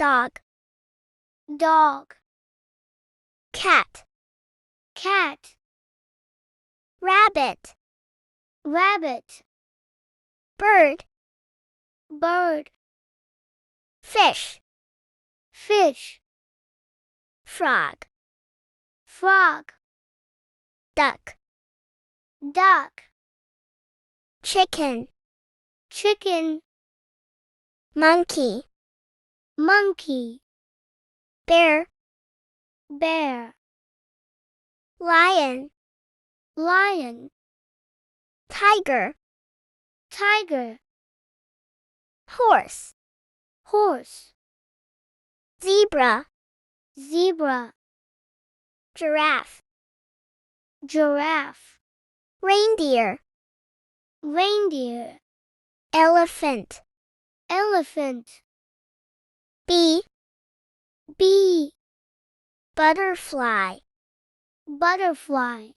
dog, dog, cat, cat, rabbit, rabbit, bird, bird, fish, fish, frog, frog, duck, duck, chicken, chicken, monkey, monkey, bear, bear, lion, lion, tiger, tiger, horse, horse, zebra, zebra, giraffe, giraffe, reindeer, reindeer, elephant, elephant, bee, bee, butterfly, butterfly,